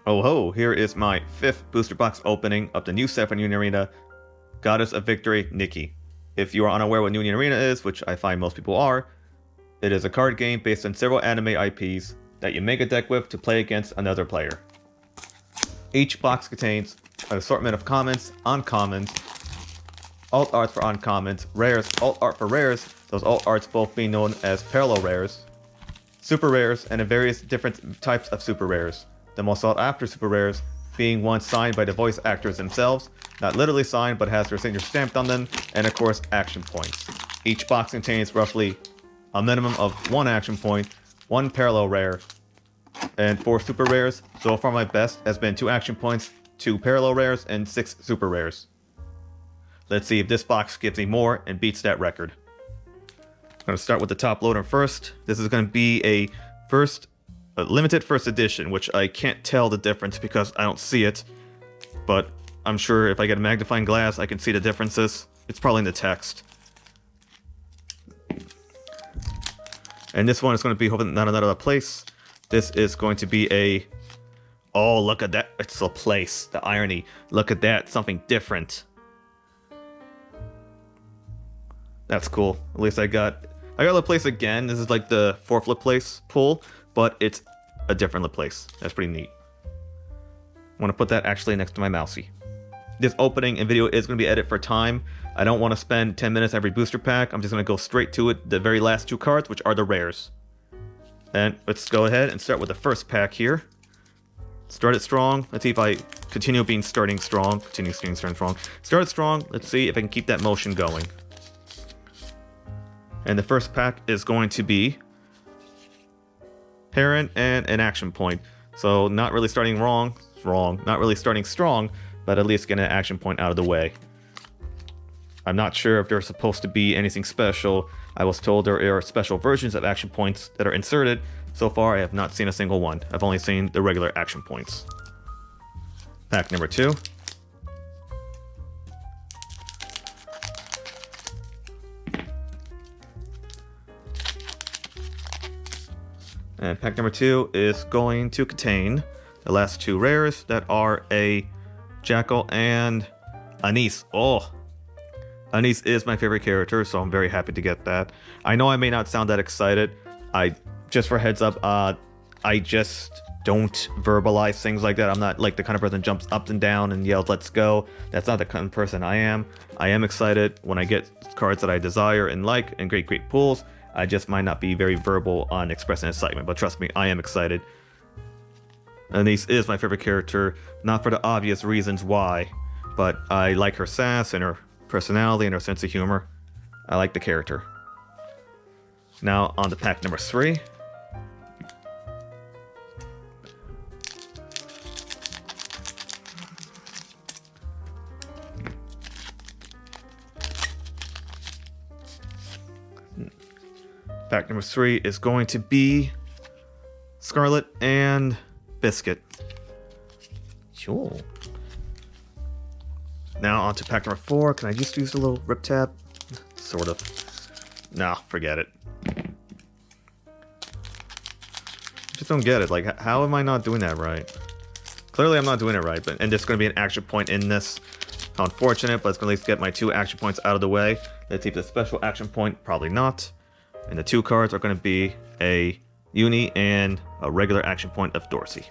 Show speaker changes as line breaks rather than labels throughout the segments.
Oh ho, here is my 5th booster box opening of the new set for New Union Arena, Goddess of Victory, Nikke. If you are unaware what New Union Arena is, which I find most people are, it is a card game based on several anime IPs that you make a deck with to play against another player. Each box contains an assortment of commons, uncommons, alt arts for uncommons, rares, alt art for rares, those alt arts both being known as parallel rares, super rares, and various different types of super rares. The most sought after super rares being ones signed by the voice actors themselves, not literally signed but has their signature stamped on them, and of course action points. Each box contains roughly a minimum of 1 action point, 1 parallel rare, and 4 super rares. So far my best has been 2 action points, 2 parallel rares, and 6 super rares. Let's see if this box gives me more and beats that record. I'm going to start with the top loader first. This is going to be a limited first edition, which I can't tell the difference because I don't see it, but I'm sure if I get a magnifying glass I can see the differences. It's probably in the text. And this one is going to be hoping not another place. This is going to be a... Oh, look at that. It's a place. The irony. Look at that. Something different. That's cool. At least I got the place again. This is like the 4th LaPlace pull, but it's a different LaPlace. That's pretty neat. I want to put that actually next to my mousey. This opening and video is going to be edited for time. I don't want to spend 10 minutes every booster pack. I'm just going to go straight to it. The very last 2 cards, which are the rares. And let's go ahead and start with the first pack here. Started strong. Let's see if I continue starting strong. Started strong. Let's see if I can keep that motion going. And the first pack is going to be Heron and an action point. So not really starting not really starting strong, but at least get an action point out of the way. I'm not sure if there's supposed to be anything special. I was told there are special versions of action points that are inserted. So far, I have not seen a single one. I've only seen the regular action points. Pack number 2. And pack number 2 is going to contain the last 2 rares that are a Jackal and Anise. Oh, Anise is my favorite character, so I'm very happy to get that. I know I may not sound that excited. Just for heads up, I just don't verbalize things like that. I'm not like the kind of person that jumps up and down and yells, "Let's go." That's not the kind of person I am. I am excited when I get cards that I desire and like and great pulls. I just might not be very verbal on expressing excitement, but trust me, I am excited. Anise is my favorite character, not for the obvious reasons why, but I like her sass and her personality and her sense of humor. I like the character. Now on to pack number 3. Pack number 3 is going to be Scarlet and Biscuit. Sure. Now on to pack number 4. Can I just use a little rip tab? Sort of. Nah, forget it. Just don't get it. Like, how am I not doing that right? Clearly I'm not doing it right, and there's going to be an action point in this. How unfortunate, but it's going to at least get my 2 action points out of the way. Let's see if the special action point, probably not. And the 2 cards are going to be a Uni and a regular action point of Dorsey.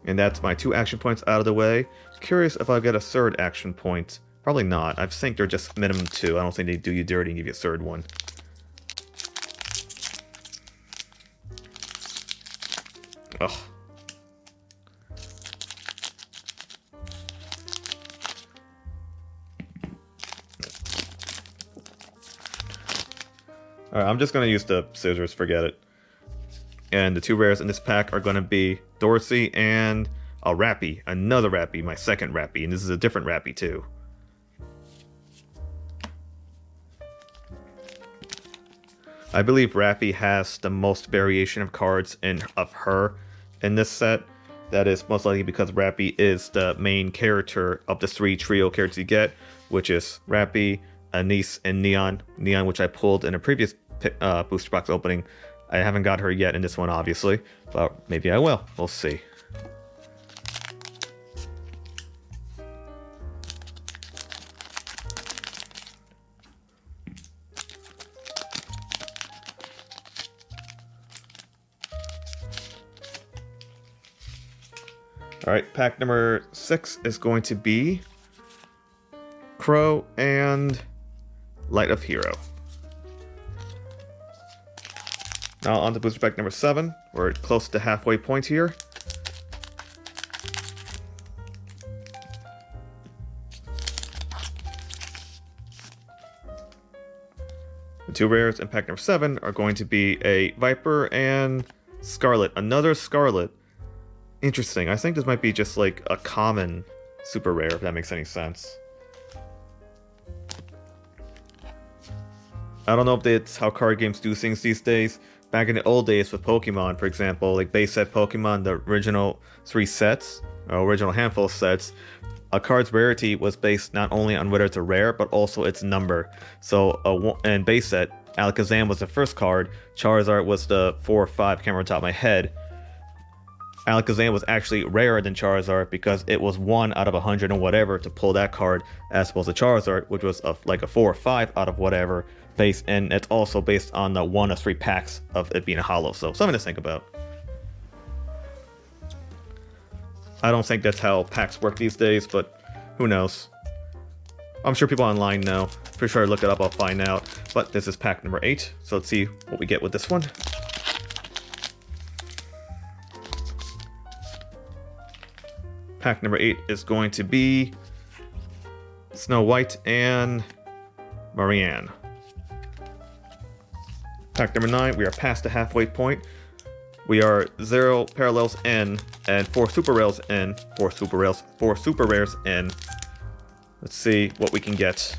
And that's my 2 action points out of the way. Curious if I'll get a 3rd action point. Probably not. I think they're just minimum 2. I don't think they do you dirty and give you a 3rd one. Ugh. Alright, I'm just going to use the scissors, forget it. And the 2 rares in this pack are going to be Dorsey and a Rappy. Another Rappy, my 2nd Rappy, and this is a different Rappy too. I believe Rappy has the most variation of cards of her in this set. That is most likely because Rappy is the main character of the 3 trio characters you get, which is Rappy, Anise, and Neon. Neon, which I pulled in a previous booster box opening. I haven't got her yet in this one, obviously, but maybe I will. We'll see. Alright, pack number 6 is going to be Crow and Light of Hero. Now on to booster pack number 7. We're close to halfway point here. The 2 rares in pack number 7 are going to be a Viper and Scarlet. Another Scarlet. Interesting. I think this might be just like a common super rare, if that makes any sense. I don't know if that's how card games do things these days. Back in the old days with Pokemon, for example, like base set Pokemon, the original 3 sets, or original handful of sets, a card's rarity was based not only on whether it's a rare, but also its number. So, in base set, Alakazam was the first card, Charizard was the 4 or 5, can't remember on top of my head. Alakazam was actually rarer than Charizard because it was 1 out of 100 and whatever to pull that card, as opposed to Charizard, which was like a 4 or 5 out of whatever base, and it's also based on the 1 of 3 packs of it being a holo, so something to think about. I don't think that's how packs work these days, but who knows. I'm sure people online know. For sure, look it up, I'll find out. But this is pack number 8, so let's see what we get with this one. Pack number 8 is going to be Snow White and Marianne. Pack number 9, we are past the halfway point. We are 0 parallels in and 4 super rares in. 4 super rares in. Let's see what we can get.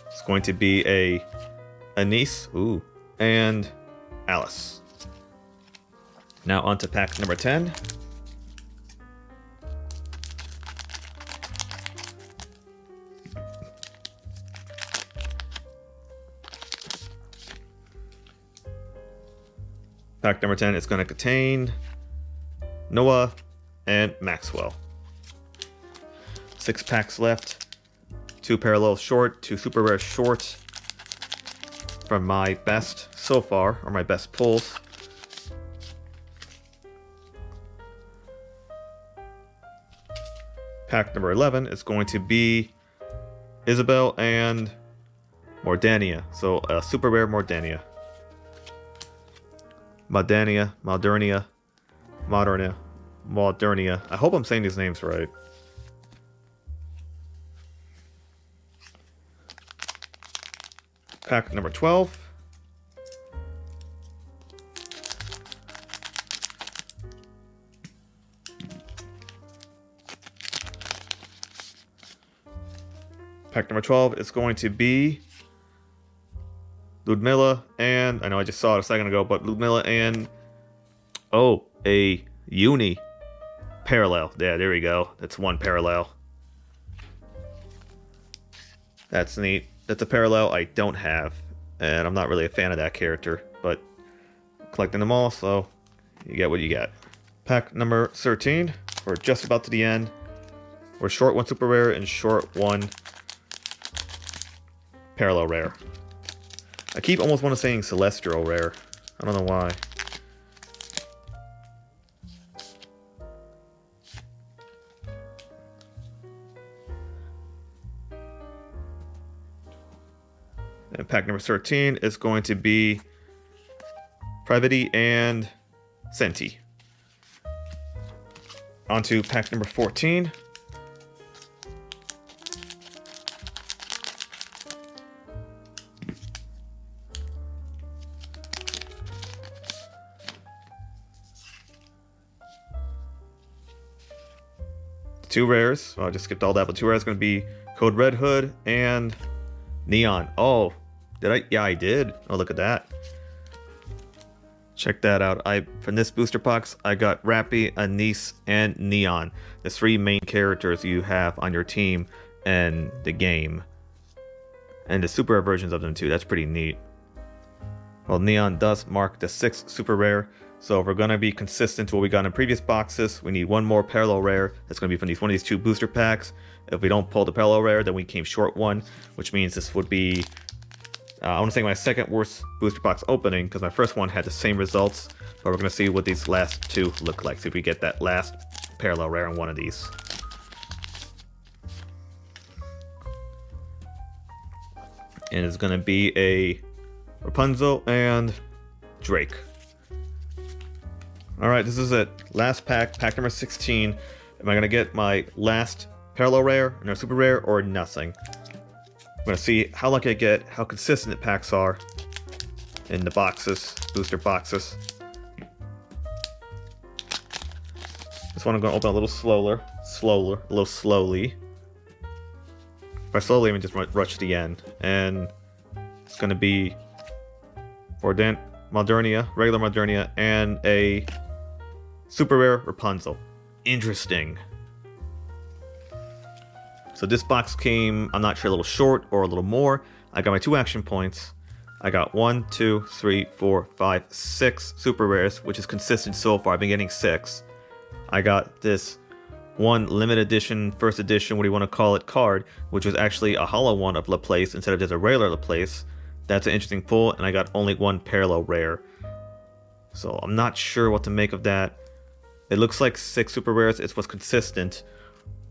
It's going to be a Anise, and Alice. Now on to pack number 10. Pack number 10 is going to contain Noah and Maxwell. 6 packs left. 2 parallels short, 2 super rares short. From my best so far, or my best pulls. Pack number 11 is going to be Isabel and Mordania. So a super rare Mordania. Modernia. I hope I'm saying these names right. Pack number 12. Pack number 12 is going to be Ludmilla and, I know I just saw it a second ago, but Ludmilla and, a uni parallel. Yeah, there we go. That's 1 parallel. That's neat. That's a parallel I don't have, and I'm not really a fan of that character, but collecting them all, so you get what you get. Pack number 13. We're just about to the end. We're short 1 super rare and short 1 parallel rare. I keep almost want to saying celestial rare. I don't know why. And pack number 13 is going to be Privity and Senti. On to pack number 14. Two rares. Oh, I just skipped all that, but 2 rares going to be Code Red Hood and Neon. Oh, did I? Yeah, I did. Oh, look at that. Check that out. From this booster box, I got Rappy, Anise, and Neon. The 3 main characters you have on your team in the game. and the super rare versions of them too. That's pretty neat. Well, Neon does mark the 6th super rare, so if we're going to be consistent to what we got in previous boxes, we need one more parallel rare. That's going to be from one of these 2 booster packs. If we don't pull the parallel rare, then we came short one, which means this would be, I want to say my 2nd worst booster box opening, because my first one had the same results, but we're going to see what these last 2 look like, see if we get that last parallel rare in one of these. And it's going to be a Rapunzel and Drake. Alright, this is it. Last pack, pack number 16. Am I going to get my last parallel rare, no super rare, or nothing? I'm going to see how lucky I get, how consistent the packs are in the boxes, booster boxes. This one I'm going to open a little a little slowly. By slowly, I mean just rush to the end. And it's going to be Modernia, regular Modernia, and a super rare Rapunzel. Interesting. So this box came, I'm not sure, a little short or a little more. I got my 2 action points. I got 1, 2, 3, 4, 5, 6 super rares, which is consistent so far. I've been getting 6. I got this one limited edition, first edition, what do you want to call it, card, which was actually a hollow one of Laplace instead of just a regular Laplace. That's an interesting pull, and I got only 1 parallel rare. So I'm not sure what to make of that. It looks like 6 super rares is what's consistent.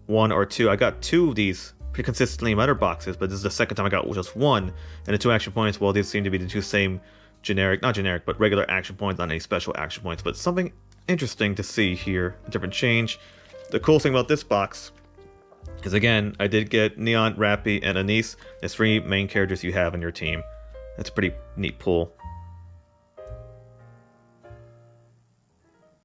1 or 2. I got 2 of these pretty consistently in my other boxes, but this is the second time I got just 1. And the 2 action points, well, these seem to be the 2 same generic, not generic, but regular action points, not any special action points. But something interesting to see here, a different change. The cool thing about this box is, again, I did get Neon, Rappy, and Anise. There's 3 main characters you have on your team. That's a pretty neat pull.